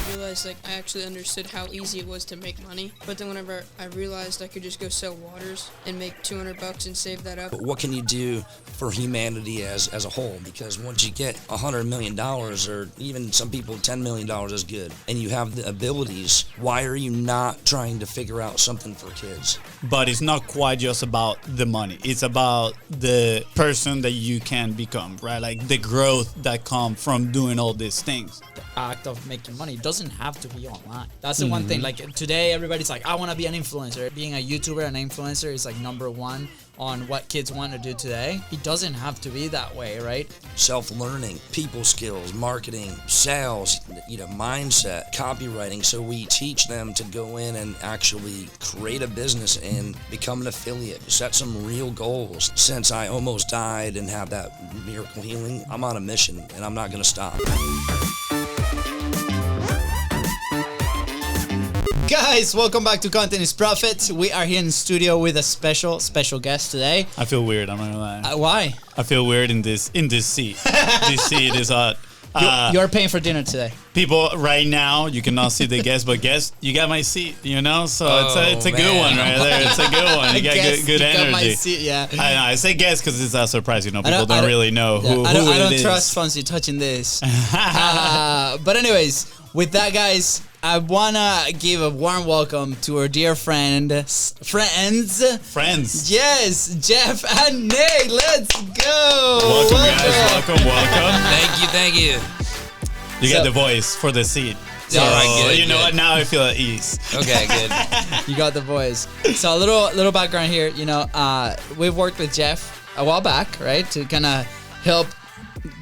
I realized like I actually understood how easy it was to make money. But then whenever I realized I could just go sell waters and make $200 and save that up. But what can you do for humanity as a whole? Because once you get $100 million, or even some people $10 million is good, and you have the abilities, why are you not trying to figure out something for kids? But it's not quite just about the money. It's about the person that you can become, right? Like the growth that comes from doing all these things. The act of making money doesn't have to be online. That's the one thing. Like today, everybody's like, I want to be an influencer. Being a YouTuber and influencer is like number one on what kids want to do today. It doesn't have to be that way, right? Self-learning, people skills, marketing, sales, mindset, copywriting. So we teach them to go in and actually create a business and become an affiliate, set some real goals. Since I almost died and had that miracle healing, I'm on a mission and I'm not going to stop. Guys, welcome back to Content is Profit. We are here in the studio with a special guest today. I feel weird, I'm not gonna lie. Why? I feel weird in this seat. This seat is hot. You're paying for dinner today. People right now, you cannot see the guest, but guest, you got my seat, So it's a good one right there. It's a good one. You got good energy. Got my seat, yeah. I say guest because it's a surprise. People don't really know who I don't it is. trust Fonzie touching this. But anyways, with that, guys, I want to give a warm welcome to our dear friends. Yes, Jeff and Nate. Let's go. Welcome, guys. Welcome. Thank you. You get the voice for the seat. So, all right, good, you know good. what? Now I feel at ease. Okay, good. You got the voice. So a little background here. We've worked with Jeff a while back, right, to kind of help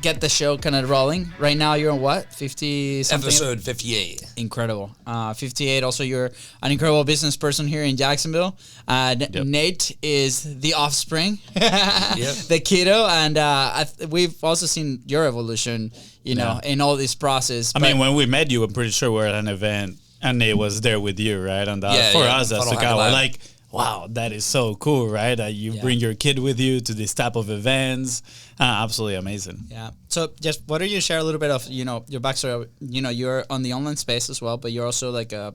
get the show kind of rolling. Right now you're on what? 50 something? Episode 58. Incredible. 58. Also, you're an incredible business person here in Jacksonville. Yep. Nate is the offspring, Yep. the kiddo, and we've also seen your evolution, in all this process. I mean, when we met you, I'm pretty sure we were at an event and Nate was there with you, right? And Yeah, for yeah. us, that's Funnel the guy. Hack We're Lab. like, wow, that is so cool, right? That you bring your kid with you to this type of events. Absolutely amazing. Yeah. So, just why don't you share a little bit of your backstory? You're on the online space as well, but you're also like a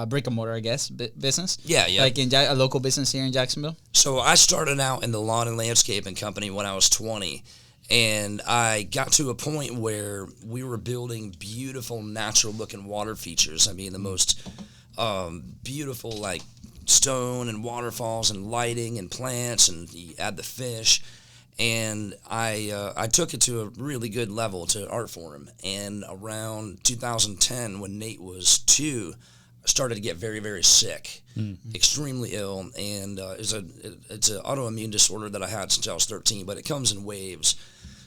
brick and mortar, I guess, business. Yeah. Like in a local business here in Jacksonville. So I started out in the lawn and landscaping company when I was 20, and I got to a point where we were building beautiful, natural-looking water features. I mean, the most beautiful, like stone and waterfalls and lighting and plants, and you add the fish. And I took it to a really good level to art form. And around 2010, when Nate was 2, I started to get very, very sick, extremely ill. And it's an autoimmune disorder that I had since I was 13, but it comes in waves.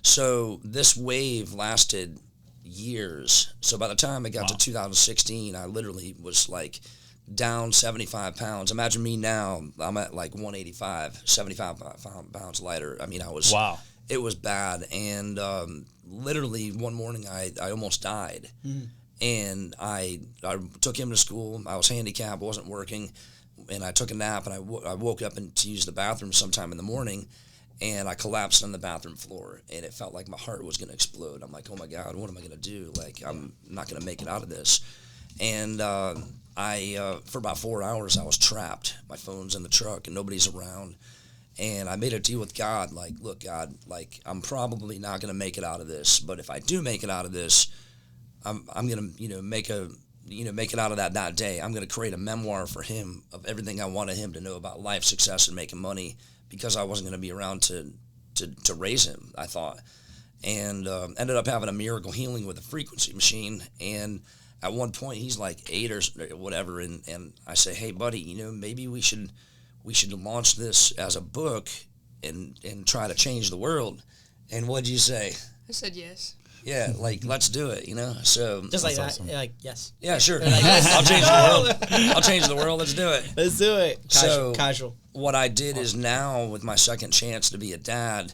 So this wave lasted years. So by the time I got to 2016, I literally was like down 75 pounds. Imagine me now, I'm at like 185, 75 pounds lighter. I mean, it was bad. And literally one morning I almost died. And I took him to school. I was handicapped, wasn't working. And I took a nap, and I woke up to use the bathroom sometime in the morning. And I collapsed on the bathroom floor, and it felt like my heart was going to explode. I'm like, oh my God, what am I going to do? Like, I'm not going to make it out of this. And for about 4 hours, I was trapped. My phone's in the truck, and nobody's around. And I made a deal with God, like, look, God, like, I'm probably not going to make it out of this. But if I do make it out of this, I'm going to, make it out of that day. I'm going to create a memoir for him of everything I wanted him to know about life, success, and making money, because I wasn't going to be around to raise him, I thought. And ended up having a miracle healing with a frequency machine. And at one point, he's like 8 or whatever, and I say, hey, buddy, maybe we should launch this as a book and try to change the world. And what'd you say? I said yes. Yeah, like, let's do it, So Just like that, awesome. like, yes. yeah, sure. I'll change the world. I'll change the world. Let's do it. Let's do it. Casual. What I did is now, with my second chance to be a dad,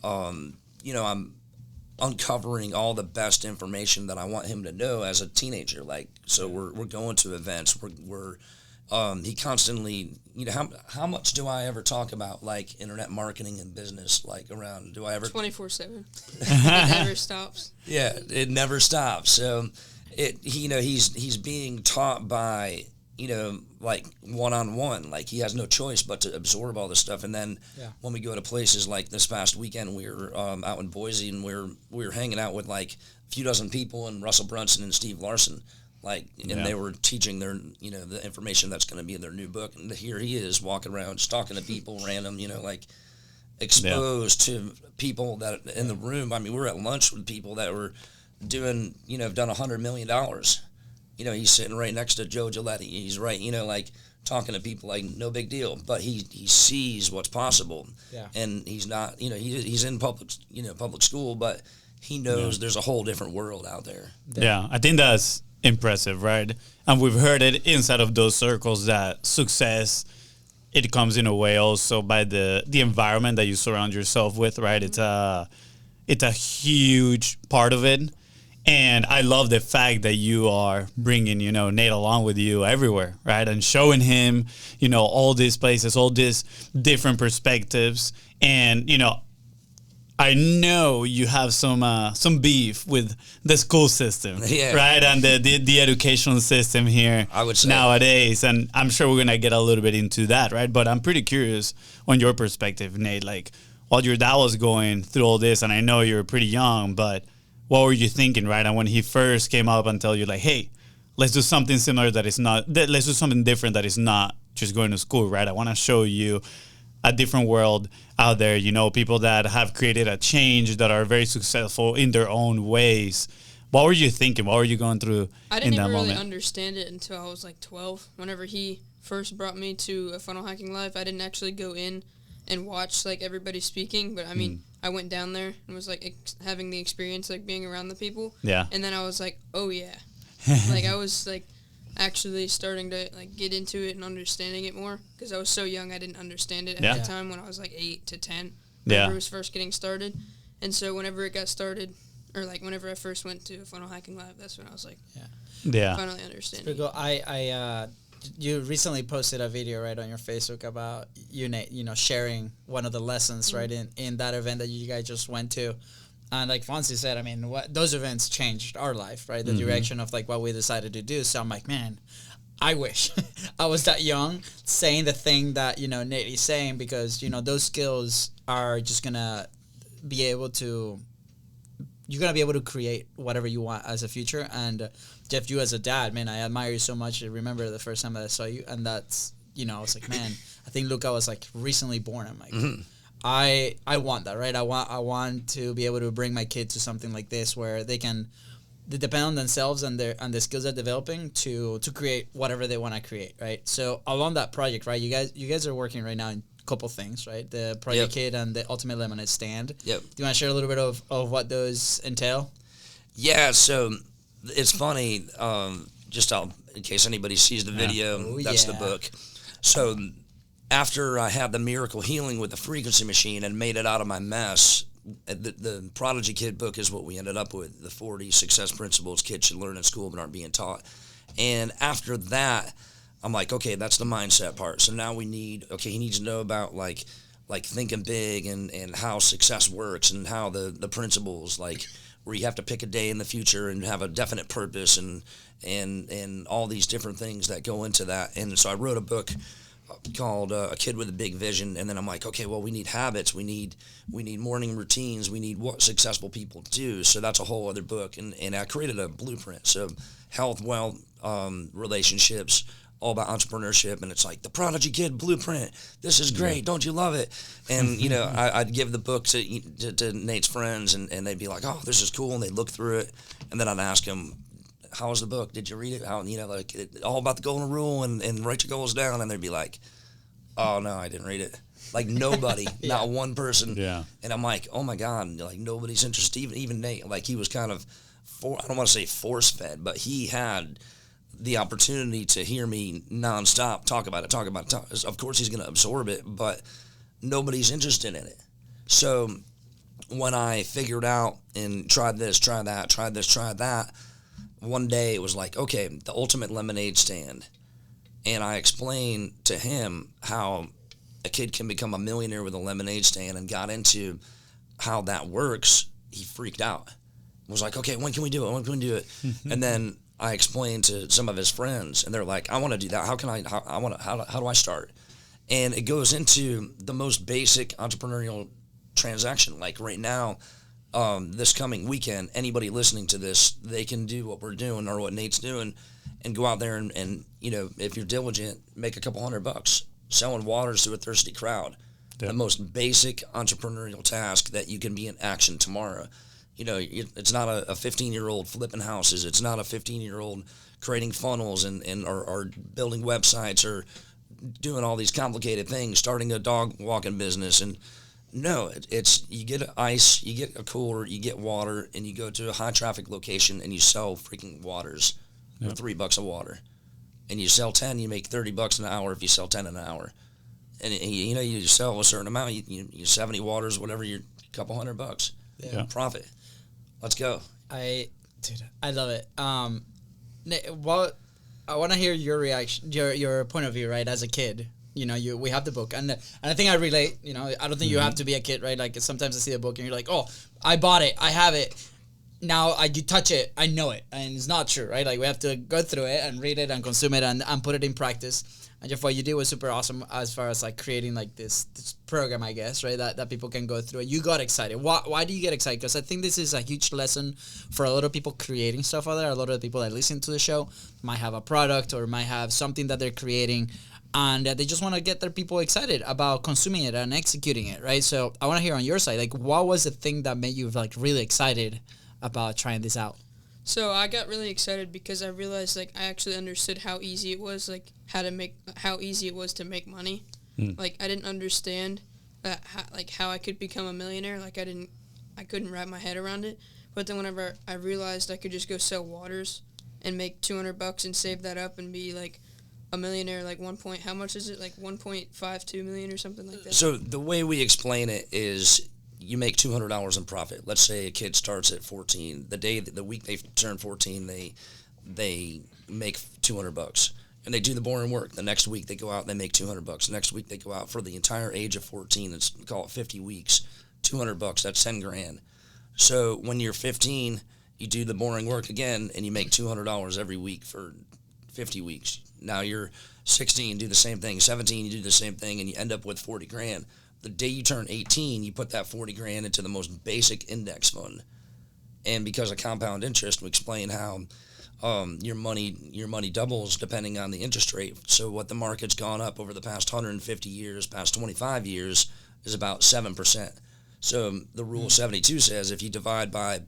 I'm uncovering all the best information that I want him to know as a teenager. Like, so we're going to events. He constantly, how much do I ever talk about, like, internet marketing and business, like, around? Do I ever? 24/7. It never stops. Yeah, it never stops. So he's being taught by, like one-on-one, like he has no choice but to absorb all this stuff. And then when we go to places like this past weekend, we were out in Boise, and we were hanging out with like a few dozen people, and Russell Brunson and Steve Larson, and they were teaching their, the information that's going to be in their new book. And here he is walking around just talking to people random, like exposed to people that in the room. I mean, we were at lunch with people that were doing, have done $100 million. He's sitting right next to Joe Giletti. He's right, like talking to people like no big deal, but he sees what's possible. Yeah. And he's not, he's in public school, but he knows there's a whole different world out there. Yeah, I think that's impressive, right? And we've heard it inside of those circles that success, it comes in a way also by the environment that you surround yourself with, right? It's a huge part of it. And I love the fact that you are bringing, Nate along with you everywhere, right? And showing him, all these places, all these different perspectives. And, I know you have some beef with the school system, right? And the education system here, I would say, nowadays. And I'm sure we're going to get a little bit into that, right? But I'm pretty curious on your perspective, Nate, like while your dad was going through all this, and I know you're pretty young, but what were you thinking, right? And when he first came up and tell you like, hey, let's do something similar let's do something different that is not just going to school, right? I want to show you a different world out there, people that have created a change, that are very successful in their own ways. What were you thinking? What were you going through in that moment? I didn't even really understand it until I was like 12. Whenever he first brought me to a funnel hacking live, I didn't actually go in and watch like everybody speaking, but I mean, I went down there and was like having the experience, like being around the people. Yeah. And then I was like, oh yeah. Like I was like actually starting to like get into it and understanding it more, because I was so young I didn't understand it at the time when I was like 8 to 10 whenever it was first getting started. And so whenever it got started, or like whenever I first went to Funnel Hacking Live, that's when I was like finally understanding. You recently posted a video right on your Facebook about Nate, sharing one of the lessons right in that event that you guys just went to. And like Fonzie said, I mean, those events changed our life, right? The direction of like what we decided to do. So I'm like, man, I wish I was that young saying the thing that, Nate is saying, because, those skills are just going to be able to, you're going to be able to create whatever you want as a future. And Jeff, you as a dad, man, I admire you so much. I remember the first time that I saw you, and that's, I was like, man, I think Luca was like recently born. I'm like, I want that, right? I want to be able to bring my kid to something like this where they depend on themselves and the skills they're developing to create whatever they want to create, right? So along that project, right, you guys are working right now in a couple things, right? The Prodigy Kid and the Ultimate Lemonade Stand. Yep. Do you want to share a little bit of what those entail? Yeah, so it's funny, just in case anybody sees the video, that's the book. So after I had the miracle healing with the frequency machine and made it out of my mess, the Prodigy Kid book is what we ended up with, the 40 success principles kids should learn in school but aren't being taught. And after that, I'm like, okay, that's the mindset part. So now he needs to know about like thinking big and how success works and how the principles, like where you have to pick a day in the future and have a definite purpose and all these different things that go into that. And so I wrote a book called A Kid with a Big Vision, and then I'm like, okay, well, we need habits, we need morning routines, we need what successful people do. So that's a whole other book, and I created a blueprint. So health, wealth, relationships, all about entrepreneurship, and it's like the Prodigy Kid blueprint. This is great, don't you love it? And I'd give the book to Nate's friends, and they'd be like, oh, this is cool, and they'd look through it, and then I'd ask them, how was the book? Did you read it? How, all about the golden rule and write your goals down. And they'd be like, oh no, I didn't read it. Like nobody, not one person. Yeah. And I'm like, oh my God, like nobody's interested. Even Nate, like he was kind of, I don't want to say force fed, but he had the opportunity to hear me nonstop talk about it. Of course he's going to absorb it, but nobody's interested in it. So when I figured out and tried this, try that, tried this, tried that, one day it was like, okay, the Ultimate Lemonade Stand. And I explained to him how a kid can become a millionaire with a lemonade stand, and got into how that works. He freaked out. Was like, okay, when can we do it? When can we do it? And then I explained to some of his friends, and they're like, I want to do that. How do I start? And it goes into the most basic entrepreneurial transaction. Like right now, this coming weekend, anybody listening to this, they can do what we're doing or what Nate's doing and go out there and if you're diligent, make a couple $100 selling waters to a thirsty crowd. Yeah. The most basic entrepreneurial task that you can be in action tomorrow. It's not a 15-year-old flipping houses. It's not a 15-year-old creating funnels or building websites or doing all these complicated things, starting a dog walking business. And no, it's you get ice, you get a cooler, you get water, and you go to a high traffic location and you sell freaking waters for $3 a water. And you sell 10, you make $30 an hour if you sell 10 an hour. And you sell a certain amount, you 70 waters, whatever, you're a couple $100. Yeah. Profit. Let's go. I love it. What I want to hear your reaction, your point of view, right? As a kid, we have the book, and I think I relate. I don't think you have to be a kid, right? Like sometimes I see a book and you're like, oh, I bought it, I have it. Now you touch it, I know it, and it's not true, right? Like we have to go through it and read it and consume it and put it in practice. And Jeff, what you did was super awesome as far as like creating like this program, I guess, right? That people can go through. You got excited. Why do you get excited? Because I think this is a huge lesson for a lot of people creating stuff out there. A lot of the people that listen to the show might have a product or might have something that they're creating, and they just want to get their people excited about consuming it and executing it, right? So I want to hear on your side, like what was the thing that made you like really excited about trying this out? So I got really excited because I realized like I actually understood how easy it was, like how easy it was to make money. Like I didn't understand how I could become a millionaire. Like I couldn't wrap my head around it. But then whenever I realized I could just go sell waters and make $200 and save that up and be like a millionaire, like how much is it? Like 1.52 million or something like that. So the way we explain it is, you make $200 in profit. Let's say a kid starts at 14. The week they turn 14, they make $200, and they do the boring work. The next week they go out and they make $200. Next week they go out for the entire age of 14. Let's call it 50 weeks. $200. That's $10,000. So when you're 15, you do the boring work again, and you make $200 every week for 50 weeks. Now you're 16, do the same thing. 17, you do the same thing, and you end up with $40,000. The day you turn 18, you put that $40,000 into the most basic index fund. And because of compound interest, we explain how your money doubles depending on the interest rate. So what the market's gone up over the past 150 years, past 25 years, is about 7%. So the rule 72 says if you divide by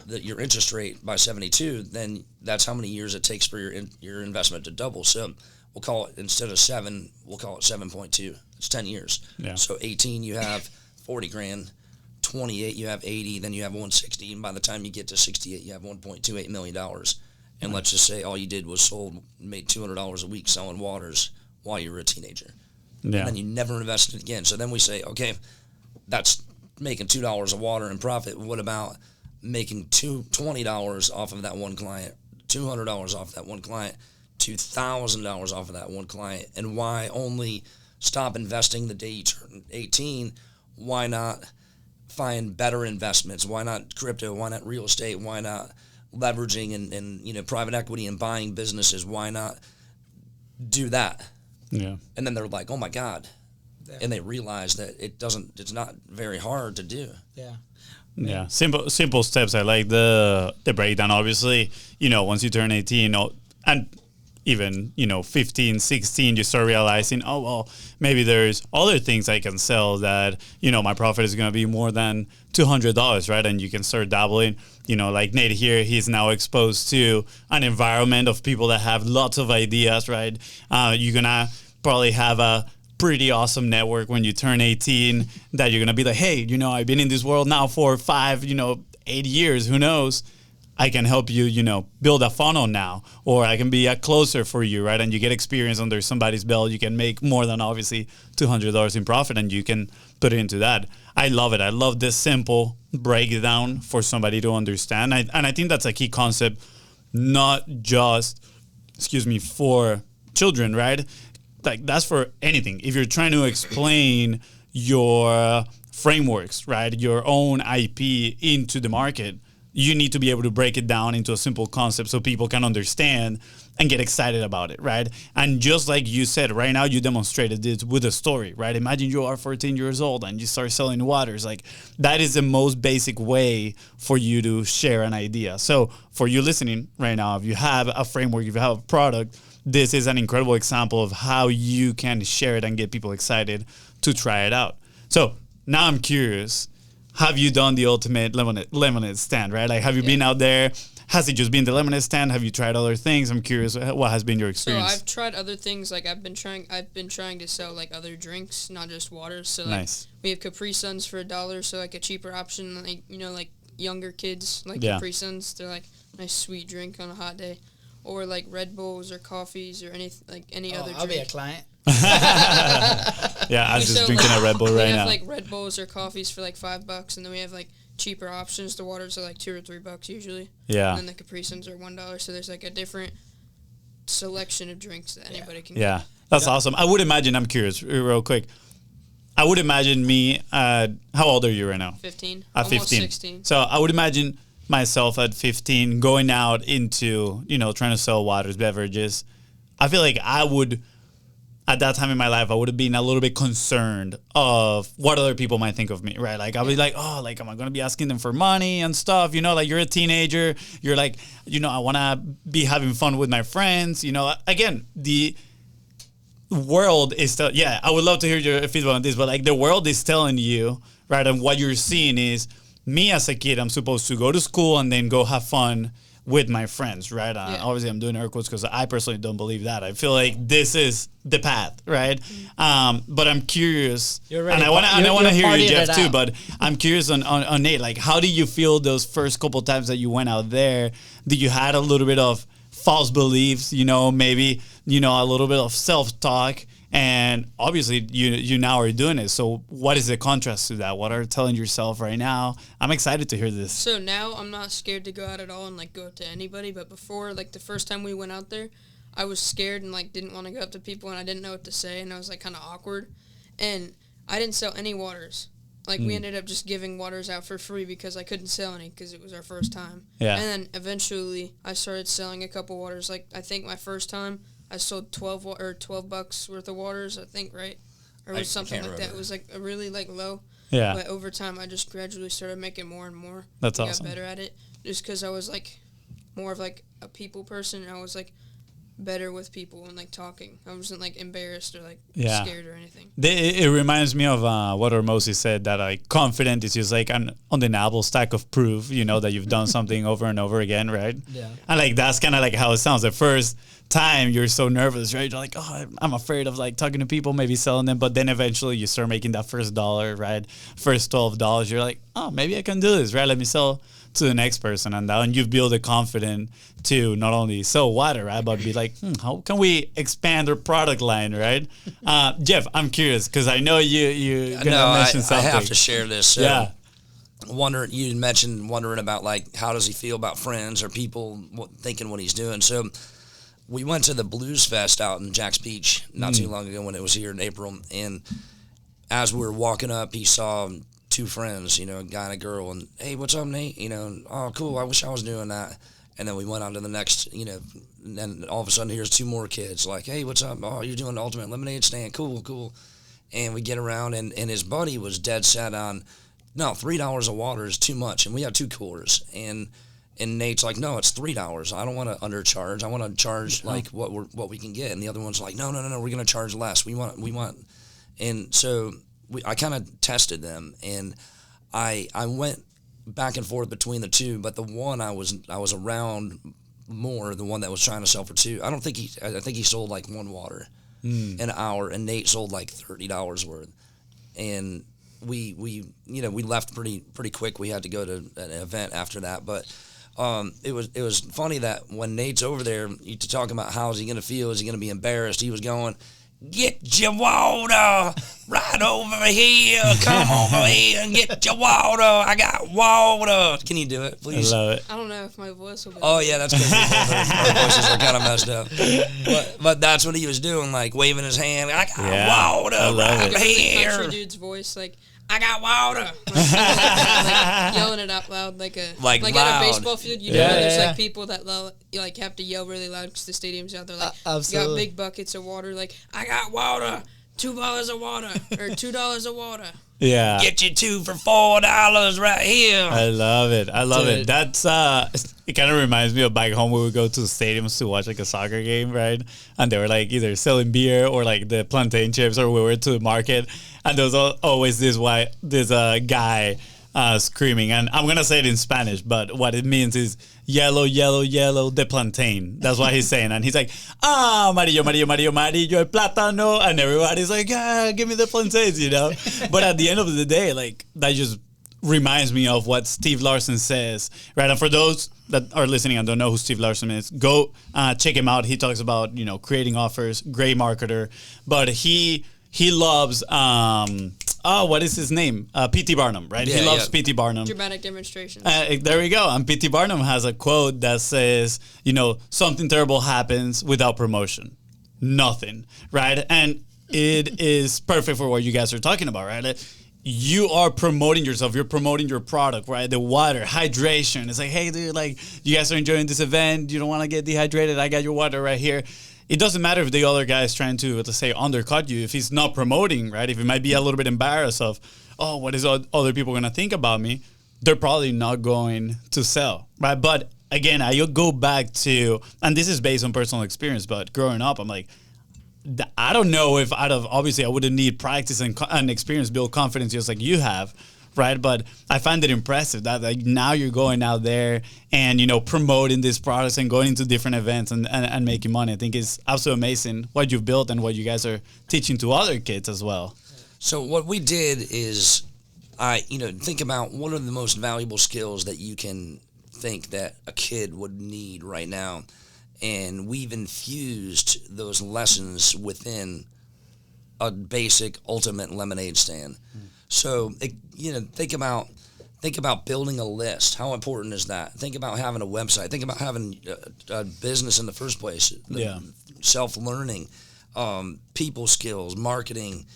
your interest rate by 72, then that's how many years it takes for your investment to double. So we'll call it, instead of 7, we'll call it 7.2. It's 10 years. Yeah. So 18, you have $40,000. 28, you have 80. Then you have 160. And by the time you get to 68, you have $1.28 million. And let's just say all you did was made $200 a week selling waters while you were a teenager. Yeah. And then you never invested again. So then we say, okay, that's making $2 a water in profit. What about making $20 off of that one client, $200 off that one client, $2,000 off of that one client? And why only stop investing the day you turn 18? Why not find better investments? Why not crypto? Why not real estate? Why not leveraging and private equity and buying businesses? Why not do that? Yeah. And then they're like, oh my God. Yeah. And they realize that it's not very hard to do. Yeah. Yeah. Simple steps. I like the breakdown. Obviously, once you turn 18, and even 15, 16, you start realizing, oh well, maybe there's other things I can sell that my profit is going to be more than $200, right? And you can start dabbling. Like Nate here, he's now exposed to an environment of people that have lots of ideas, right? You're gonna probably have a pretty awesome network when you turn 18 that you're gonna be like, hey, I've been in this world now for 5, 8 years, who knows? I can help you, build a funnel now, or I can be a closer for you, right? And you get experience under somebody's belt. You can make more than obviously $200 in profit, and you can put it into that. I love it. I love this simple breakdown for somebody to understand. And I think that's a key concept, not just, for children, right? Like that's for anything. If you're trying to explain your frameworks, right, your own IP into the market, you need to be able to break it down into a simple concept so people can understand and get excited about it, right? And just like you said, right now you demonstrated this with a story, right? Imagine you are 14 years old and you start selling waters. Like, that is the most basic way for you to share an idea. So for you listening right now, if you have a framework, if you have a product, this is an incredible example of how you can share it and get people excited to try it out. So now I'm curious, have you done the ultimate lemonade stand, right? Like, have you been out there? Has it just been the lemonade stand? Have you tried other things? I'm curious, what has been your experience? So I've tried other things. Like, I've been trying to sell like other drinks, not just water. So like, nice. We have Capri Suns for $1, so like a cheaper option. Like, you know, like younger kids like Capri Suns. They're like a nice sweet drink on a hot day, or like Red Bulls or coffees or any other drink. I'll be a client. Yeah, I was just drinking a Red Bull right now. We have like Red Bulls or coffees for like $5, and then we have like cheaper options. The waters are like $2 or $3 usually. Yeah. And then the Capri Suns are $1. So there's like a different selection of drinks that anybody can Yeah, get. that's awesome. I would imagine, I'm curious, real quick. I would imagine me, how old are you right now? 15. At Almost 15. 16. So I would imagine myself at 15 going out into, trying to sell waters, beverages. I feel like I would, at that time in my life, I would have been a little bit concerned of what other people might think of me, right? Like, I'll be like, oh, like, am I going to be asking them for money and stuff? Like, you're a teenager. You're like, I want to be having fun with my friends. Again, the world is still, I would love to hear your feedback on this, but like, the world is telling you, right? And what you're seeing is me as a kid, I'm supposed to go to school and then go have fun with my friends, right? Obviously, I'm doing air quotes because I personally don't believe that. I feel like this is the path, right? But I'm curious, and I want to hear you, Jeff, too. But I'm curious on Nate. Like, how do you feel those first couple times that you went out there? Did you had a little bit of false beliefs? Maybe a little bit of self-talk. And obviously, you now are doing it. So what is the contrast to that? What are you telling yourself right now? I'm excited to hear this. So now I'm not scared to go out at all and, like, go up to anybody. But before, like, the first time we went out there, I was scared and, like, didn't want to go up to people, and I didn't know what to say, and I was, like, kind of awkward. And I didn't sell any waters. Like, we ended up just giving waters out for free because I couldn't sell any because it was our first time. Yeah. And then eventually I started selling a couple waters. Like, I think my first time I sold $12 worth of waters, I think, right? Or it was something like that. It was like a really like low. Yeah. But over time, I just gradually started making more and more. That's I awesome. got better at it just because I was like more of like a people person. And I was like better with people and like talking. I wasn't like embarrassed or like scared or anything. It reminds me of what Hormozy said, that like confident is just like an undeniable stack of proof, that you've done something over and over again, right? Yeah. And like that's kind of like how it sounds. At first time you're so nervous, right? You're like, oh, I'm afraid of like talking to people, maybe selling them, but then eventually you start making that first $1, right? First $12, you're like, oh, maybe I can do this, right? Let me sell to the next person, and then you build a confidence to not only sell water, right, but be like, how can we expand our product line, right? Jeff, I'm curious because I know you gonna mention something. I have to share this. So yeah. You mentioned wondering about like how does he feel about friends or people thinking what he's doing. So we went to the Blues Fest out in Jack's Beach not too long ago when it was here in April, and as we were walking up, he saw two friends, a guy and a girl, and hey, what's up, Nate? Oh, cool. I wish I was doing that. And then we went on to the next, and then all of a sudden here's two more kids like, hey, what's up? Oh, you're doing the ultimate lemonade stand. Cool. And we get around, and his buddy was dead set on, no, $3 of water is too much, and we have 2 coolers, and Nate's like, no, it's $3. I don't want to undercharge. I want to charge like what we can get. And the other one's like, no, we're gonna charge less. We want, and so I kind of tested them, and I went back and forth between the two. But the one I was around more, the one that was trying to sell for 2. I think he sold like 1 water an hour, and Nate sold like $30 worth, and we left pretty quick. We had to go to an event after that, but. It was funny that when Nate's over there, you talking about how's he gonna feel? Is he gonna be embarrassed? He was going, "Get your water right over here. Come over here and get your water. I got water." Can you do it, please? I love it. I don't know if my voice will be. Oh yeah, that's because our voices are kind of messed up. But that's what he was doing, like waving his hand. I got water I love right it. Country here. dude's voice, like I got water. Like, yelling it out loud like Like at loud. a baseball field. You know, there's like people that you like have to yell really loud because the stadium's out there. Like, you got big buckets of water. Like, I got water. $2 of water or $2 of water. Yeah. Get you 2 for $4 right here. I love it. I love Dude. it. That's it kind of reminds me of back home where we go to stadiums to watch like a soccer game, right? And they were like either selling beer or like the plantain chips, or we were to the market, and there was always this guy screaming, and I'm gonna say it in Spanish, but what it means is yellow, yellow, yellow, the plantain. That's what he's saying, and he's like, amarillo, amarillo, amarillo, amarillo, el plátano, and everybody's like, give me the plantains, you know. But at the end of the day, like, that just reminds me of what Steve Larsen says, right? And for those that are listening and don't know who Steve Larsen is, go check him out. He talks about, you know, creating offers, great marketer, but he loves what is his name? P.T. Barnum, right? Yeah, he loves yeah. P.T. Barnum. Dramatic demonstrations. There we go. And P.T. Barnum has a quote that says, you know, something terrible happens without promotion. Nothing, right? And it is perfect for what you guys are talking about, right? You are promoting yourself. You're promoting your product, right? The water, hydration. It's like, hey, dude, like, you guys are enjoying this event. You don't want to get dehydrated. I got your water right here. It doesn't matter if the other guy is trying to, let's say, undercut you. If he's not promoting, right? If he might be a little bit embarrassed of, oh, what is other people going to think about me? They're probably not going to sell, right? But again, I go back to, and this is based on personal experience, but growing up, I'm like, I don't know if obviously I wouldn't need practice and experience, build confidence just like you have, right? But I find it impressive that like now you're going out there and, you know, promoting these products and going into different events and making money. I think it's absolutely amazing what you've built and what you guys are teaching to other kids as well. So what we did is think about what are the most valuable skills that you can think that a kid would need right now. And we've infused those lessons within a basic ultimate lemonade stand. So, think about building a list. How important is that? Think about having a website. Think about having a business in the first place. Self-learning, people skills, marketing,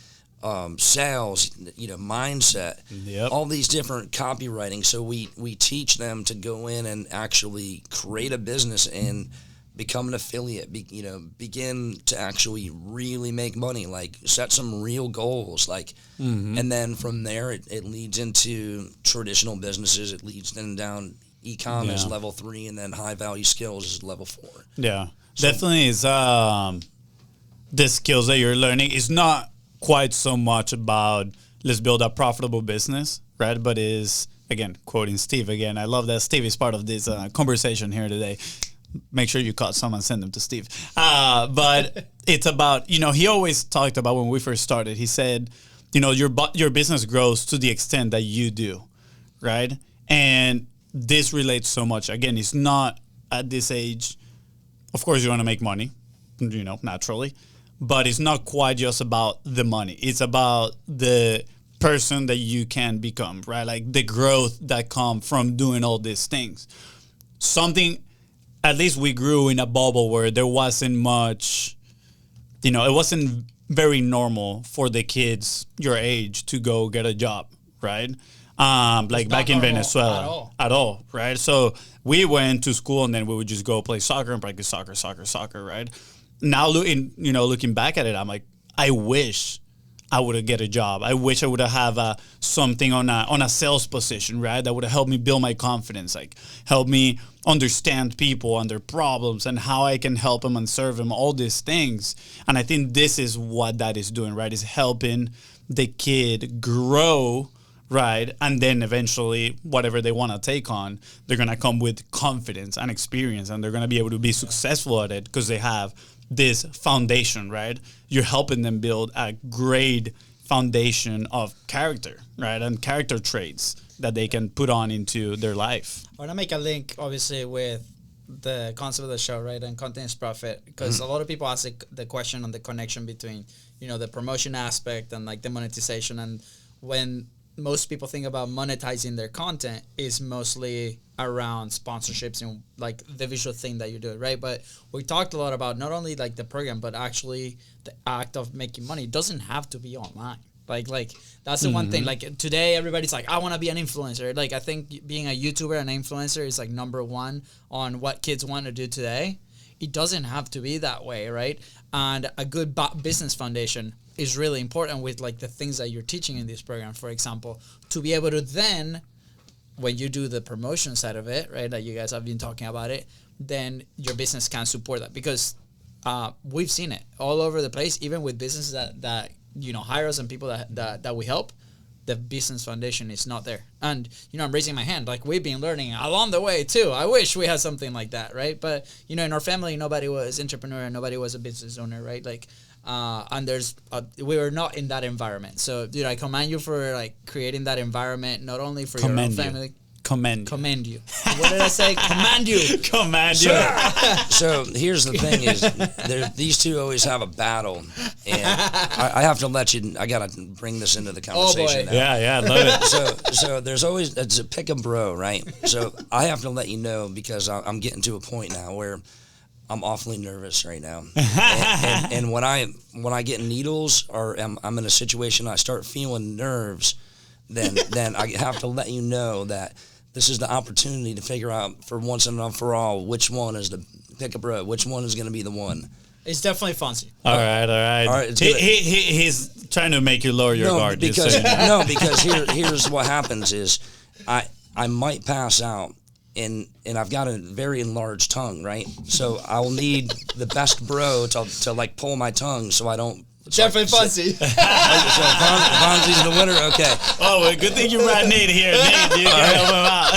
sales, mindset, all these different copywriting. So we teach them to go in and actually create a business and become an affiliate, begin to actually really make money, like set some real goals, and then from there it leads into traditional businesses. It leads then down e-com is level 3, and then high value skills is level 4. Yeah, so definitely is the skills that you're learning is not quite so much about let's build a profitable business, right? But is, again, quoting Steve again, I love that Steve is part of this conversation here today. Make sure you caught some and send them to Steve. But it's about, he always talked about when we first started, he said, your business grows to the extent that you do, right? And this relates so much. Again, it's not at this age, of course you want to make money, naturally, but it's not quite just about the money. It's about the person that you can become, right? Like the growth that comes from doing all these things. At least we grew in a bubble where there wasn't much, it wasn't very normal for the kids your age to go get a job, right? Like back in Venezuela. At all, right? So we went to school and then we would just go play soccer and practice soccer, right? Now, looking back at it, I'm like, I wish I would have get a job. I wish I would have something on a sales position, right? That would have helped me build my confidence, like help me understand people and their problems and how I can help them and serve them, all these things. And I think this is what that is doing, right? Is helping the kid grow, right? And then eventually, whatever they want to take on, they're going to come with confidence and experience, and they're going to be able to be successful at it because they have this foundation, right? You're helping them build a great foundation of character, right? And character traits that they can put on into their life. I want to make a link, obviously, with the concept of the show, right? And content is profit, because a lot of people ask the question on the connection between, the promotion aspect and like the monetization. And when most people think about monetizing their content, is mostly around sponsorships and like the visual thing that you do, right? But we talked a lot about not only like the program, but actually the act of making money. It doesn't have to be online. Like that's the one thing. Like today, everybody's like, I want to be an influencer. Like I think being a YouTuber and influencer is like number one on what kids want to do today. It doesn't have to be that way, right? And a good business foundation is really important with like the things that you're teaching in this program, for example, to be able to then, when you do the promotion side of it, right, that you guys have been talking about it, then your business can support that because we've seen it all over the place, even with businesses that hire us and people that we help. The business foundation is not there. And, I'm raising my hand. Like, we've been learning along the way, too. I wish we had something like that, right? But, in our family, nobody was entrepreneur. Nobody was a business owner, right? Like, and we were not in that environment. So, I commend you for, like, creating that environment, not only for your own family. Commend you. What did I say? Command you. Command you. So here's the thing: is these two always have a battle, and I have to let you. I gotta bring this into the conversation. Oh boy. Now. Yeah, I love it. So there's always it's a pick a bro, right? So I have to let you know because I'm getting to a point now where I'm awfully nervous right now, and when I get needles or I'm in a situation I start feeling nerves, then I have to let you know that. This is the opportunity to figure out for once and for all which one is the pick a bro, which one is going to be the one. It's definitely Fonzie. All right. He's trying to make you lower your guard. Because here's what happens is I might pass out and I've got a very enlarged tongue, right? So I'll need the best bro to like pull my tongue so I don't. Definitely Fonzie. So Fonzie's the winner. Okay. Oh, well, good thing you brought Nate here. Nate, you can help him out.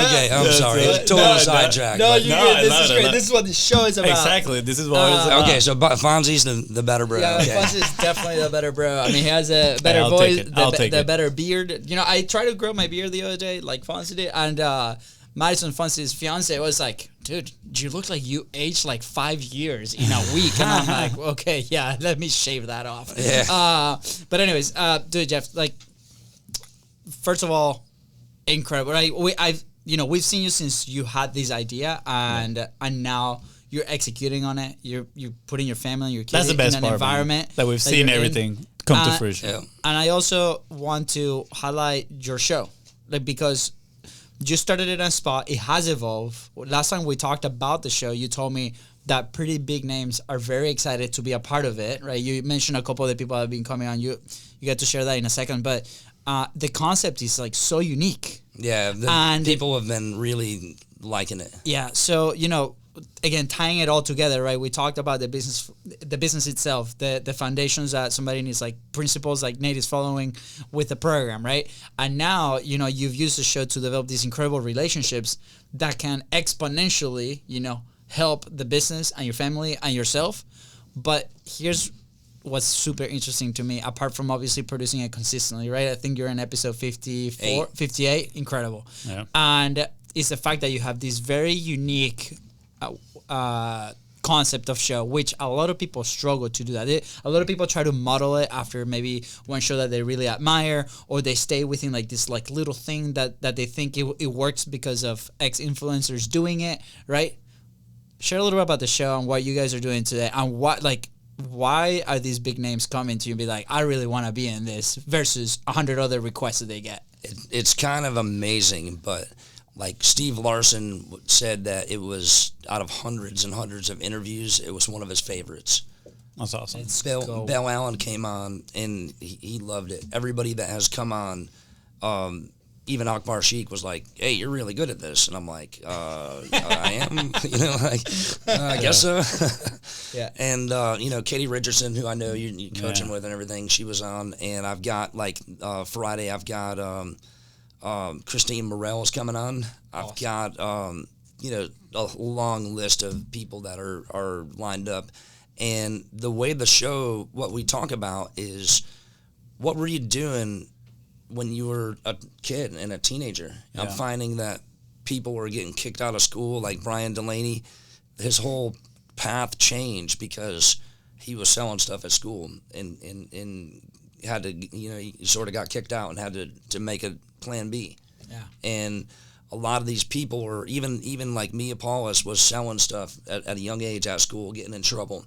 Okay, I'm sorry. Total sidetrack. No, you're good. This is great. This is what the show is about. Exactly. This is what it's about. Okay, so Fonzie's the better bro. Yeah, okay. Fonzie's definitely the better bro. I mean, he has a better voice, the better beard. I tried to grow my beard the other day, like Fonzie did, and Madison Fonzie's fiance was like, dude, you look like you aged like 5 years in a week. And I'm like, okay, yeah, let me shave that off. Yeah. But anyways, dude, Jeff, like, first of all, incredible. Right? We've seen you since you had this idea, and now you're executing on it. You're putting your family, your kids in an environment that we've seen everything come to fruition. Yeah. And I also want to highlight your show, like, because you started it on Spot. It has evolved. Last time we talked about the show, you told me that pretty big names are very excited to be a part of it, right? You mentioned a couple of the people that have been coming on. You get to share that in a second, but the concept is like so unique. Yeah, people have been really liking it. Yeah, so again, tying it all together, right? We talked about the business itself, the foundations that somebody needs, like principles like Nate is following with the program, right? And now, you've used the show to develop these incredible relationships that can exponentially, help the business and your family and yourself. But here's what's super interesting to me, apart from obviously producing it consistently, right? I think you're in episode 58, incredible. Yeah. And it's the fact that you have this very unique concept of show, which a lot of people struggle to do that. A lot of people try to model it after maybe one show that they really admire, or they stay within like this like little thing that they think it works because of ex-influencers doing it, right? Share a little bit about the show and what you guys are doing today, and why are these big names coming to you and be like, I really want to be in this versus 100 other requests that they get? It's kind of amazing, but like Steve Larson said that it was out of hundreds and hundreds of interviews, it was one of his favorites. That's awesome. Bill Allen came on and he loved it. Everybody that has come on, even Akbar Sheikh was like, hey, you're really good at this. And I'm like, I am, I guess so. Yeah. And, Katie Richardson, who I know you coaching with and everything, she was on. And I've got Friday, I've got Christine Morel is coming on. I've got, a long list of people that are lined up. And the way the show, what we talk about is, what were you doing when you were a kid and a teenager? Yeah. I'm finding that people were getting kicked out of school, like Brian Delaney. His whole path changed because he was selling stuff at school and had to, he sort of got kicked out and had to make a plan B. Yeah. And a lot of these people were, even like Mia Paulus was selling stuff at a young age at school, getting in trouble.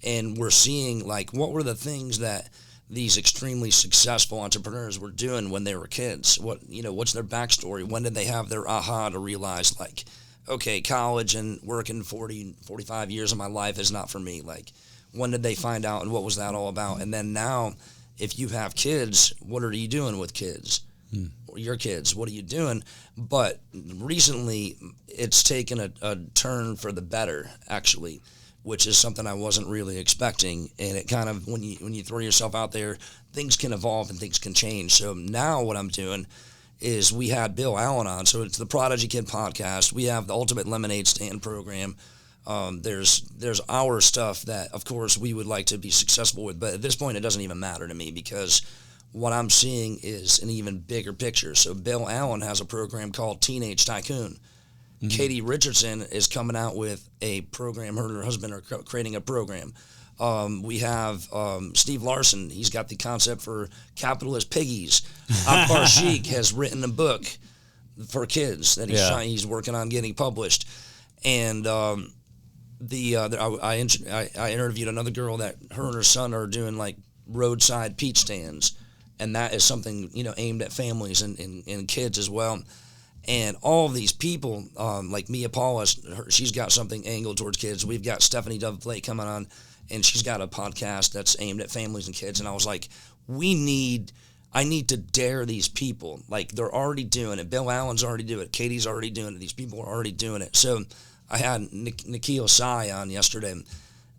and we're seeing like what were the things that these extremely successful entrepreneurs were doing when they were kids. What's their backstory? When did they have their aha to realize like, okay, college and working 40, 45 years of my life is not for me. Like, when did they find out and what was that all about? And then now, if you have kids, what are you doing with kids? Your kids, what are you doing? But recently, it's taken a turn for the better, actually, which is something I wasn't really expecting. And it kind of, when you throw yourself out there, things can evolve and things can change. So now what I'm doing is we had Bill Allen on. So it's the Prodigy Kid podcast. We have the Ultimate Lemonade Stand program. There's our stuff that, of course, we would like to be successful with. But at this point, it doesn't even matter to me because what I'm seeing is an even bigger picture. So Bill Allen has a program called Teenage Tycoon. Katie Richardson is coming out with a program. Her and her husband are creating a program. We have Steve Larson. He's got the concept for capitalist piggies. Akbar Sheikh has written a book for kids that he's working on getting published. And I interviewed another girl that her and her son are doing like roadside peach stands, and that is something aimed at families and kids as well. And all of these people, like Mia Paulus, she's got something angled towards kids. We've got Stephanie Dove-Blake coming on, and she's got a podcast that's aimed at families and kids. And I was like, I need to dare these people. Like, they're already doing it. Bill Allen's already doing it. Katie's already doing it. These people are already doing it. So I had Nikhil Sai on yesterday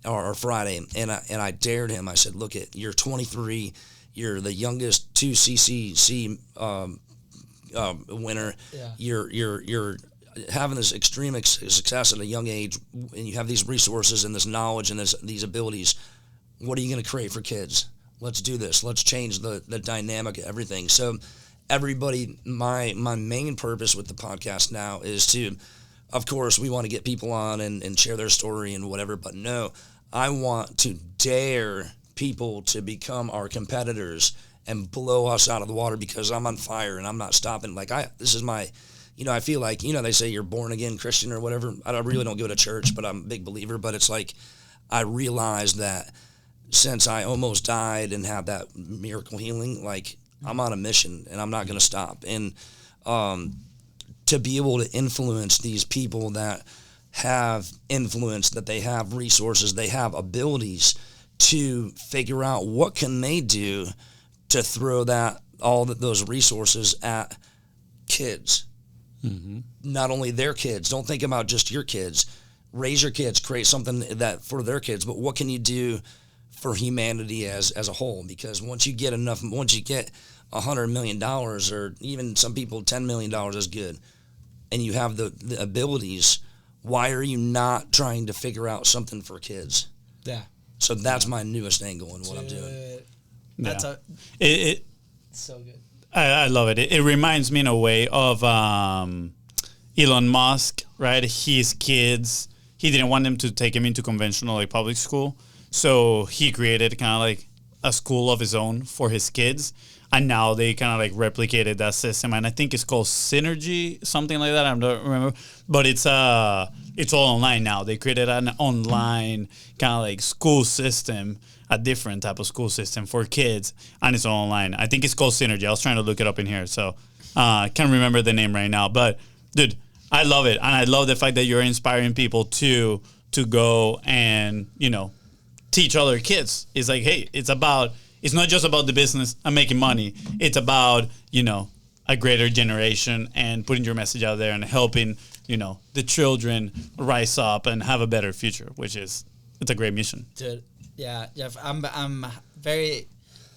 or Friday, and I dared him. I said, look, you're 23. You're the youngest 2CCC winner. Yeah. You're having this extreme success at a young age, and you have these resources and this knowledge and these abilities. What are you going to create for kids? Let's do this. Let's change the dynamic of everything. So everybody, my main purpose with the podcast now is to, of course, we want to get people on and share their story and whatever, but no, I want to dare people to become our competitors and blow us out of the water because I'm on fire and I'm not stopping. Like, this is my, I feel like, they say you're born again Christian or whatever. I really don't go to church, but I'm a big believer. But it's like, I realized that since I almost died and had that miracle healing, like, I'm on a mission and I'm not going to stop. And to be able to influence these people that have influence, that they have resources, they have abilities to figure out what can they do to throw those resources at kids. Mm-hmm. Not only their kids. Don't think about just your kids. Raise your kids, create something that for their kids, but what can you do for humanity as a whole? Because once you get $100 million, or even some people $10 million is good, and you have the abilities, why are you not trying to figure out something for kids? Yeah. So that's my newest angle in what I'm doing. That's it's so good. I love it. It reminds me in a way of Elon Musk, right? His kids, he didn't want them to take him into conventional public school. So he created kind of like a school of his own for his kids. And now they kind of replicated that system. And I think it's called Synergy, something like that. I don't remember. But it's all online now. They created an online kind of school system, a different type of school system for kids, and it's all online. I think it's called Synergy. I was trying to look it up in here, so I can't remember the name right now. But, dude, I love it, and I love the fact that you're inspiring people to go and, teach other kids. It's like, hey, it's not just about the business and making money. It's about, a greater generation and putting your message out there and helping, the children rise up and have a better future, it's a great mission. Dude. Yeah, Jeff, I'm very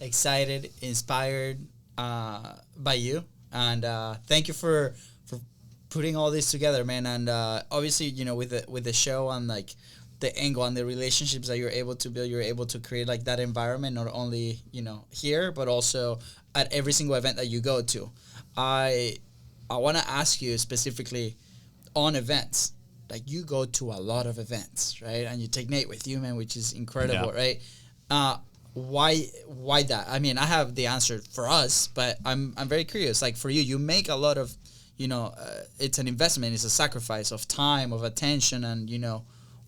excited, inspired by you, and thank you for putting all this together, man. And obviously, with the show and the angle and the relationships that you're able to build, you're able to create that environment, not only here, but also at every single event that you go to. I want to ask you specifically on events. You go to a lot of events, right? And you take Nate with you, man, which is incredible, right? Why that? I mean, I have the answer for us, but I'm very curious. For you make a lot of, it's an investment, it's a sacrifice of time, of attention, and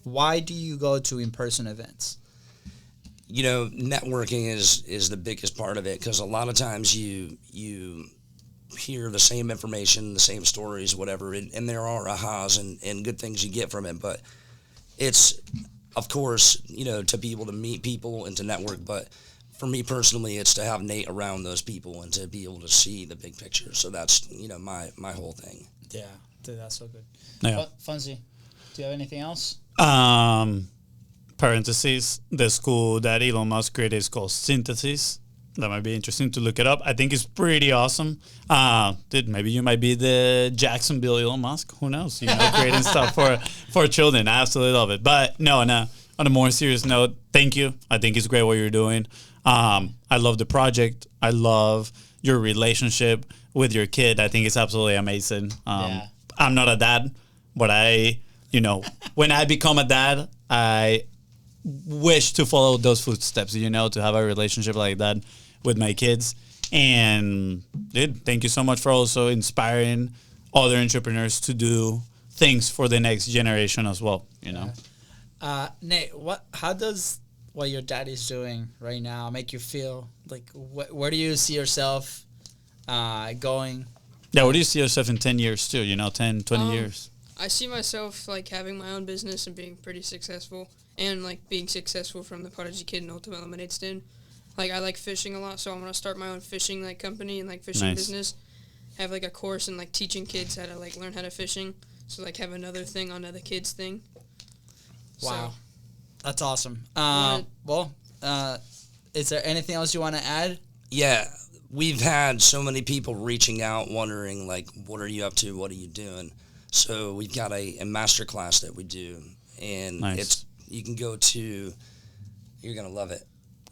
why do you go to in-person events? networking is the biggest part of it, because a lot of times you hear the same information, the same stories, whatever, and there are ahas and good things you get from it, but it's, of course, to be able to meet people and to network, but for me personally, it's to have Nate around those people and to be able to see the big picture. So that's, my whole thing. Yeah, dude, that's so good. Yeah. Funzy, do you have anything else? Parentheses, the school that Elon Musk created is called Synthesis. That might be interesting to look it up. I think it's pretty awesome. Dude, maybe you might be the Jacksonville Elon Musk. Who knows? Creating stuff for children. I absolutely love it. But no, on a more serious note, thank you. I think it's great what you're doing. I love the project. I love your relationship with your kid. I think it's absolutely amazing. I'm not a dad, but when I become a dad, I wish to follow those footsteps, to have a relationship like that with my kids. And dude, thank you so much for also inspiring other entrepreneurs to do things for the next generation as well, Nate, how does what your dad is doing right now make you feel? Like, where do you see yourself going? Yeah, where do you see yourself in 10 years too, 10, 20 years? I see myself like having my own business and being pretty successful, and like being successful from the Prodigy Kid and Ultimate Lemonade stand. Like, I like fishing a lot, so I'm gonna start my own fishing like company and like fishing business. Have like a course and like teaching kids how to like learn how to fishing. So like have another thing on the kids thing. Wow, that's awesome. Is there anything else you want to add? Yeah, we've had so many people reaching out wondering like, what are you up to? What are you doing? So we've got a master class that we do, and you can go to, you're going to love it.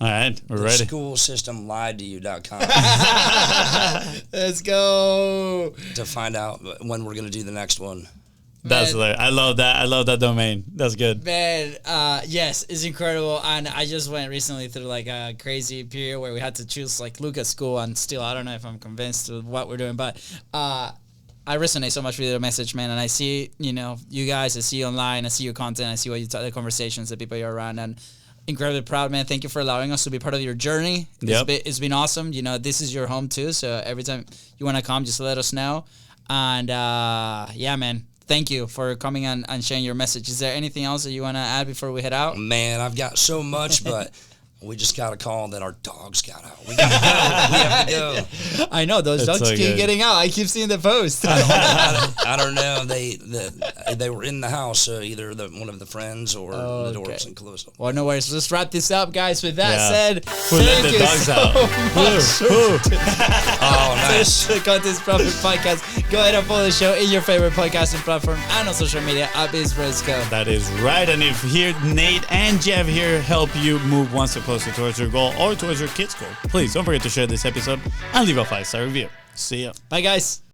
All right, we're ready. Schoolsystemliedtoyou.com. Let's go. To find out when we're going to do the next one. That's hilarious. I love that. I love that domain. That's good. Man, yes, it's incredible. And I just went recently through like a crazy period where we had to choose like Lucas School, and still I don't know if I'm convinced with what we're doing, but I resonate so much with your message, man. And I see, you guys, I see you online, I see your content, I see what you talk, the conversations, the people you're around, and incredibly proud, man. Thank you for allowing us to be part of your journey. Yep. It's been awesome. This is your home too. So every time you want to come, just let us know. And yeah, man. Thank you for coming and sharing your message. Is there anything else that you want to add before we head out? Man, I've got so much, but we just got a call that our dogs got out. We got to go. We have to go. I know. Those dogs keep getting out. I keep seeing the post. I don't know. They were in the house, so either one of the friends or the door wasn't closed. Well, no worries. Let's wrap this up, guys. With that said, we'll let the dogs out. Oh, nice. The Content Profit Podcast. Go ahead and follow the show in your favorite podcasting platform and on social media at BizBrisco. That is right. And if Nate and Jeff here help you move one step closer towards your goal or towards your kids' goal, please don't forget to share this episode and leave a 5-star review. See ya. Bye, guys.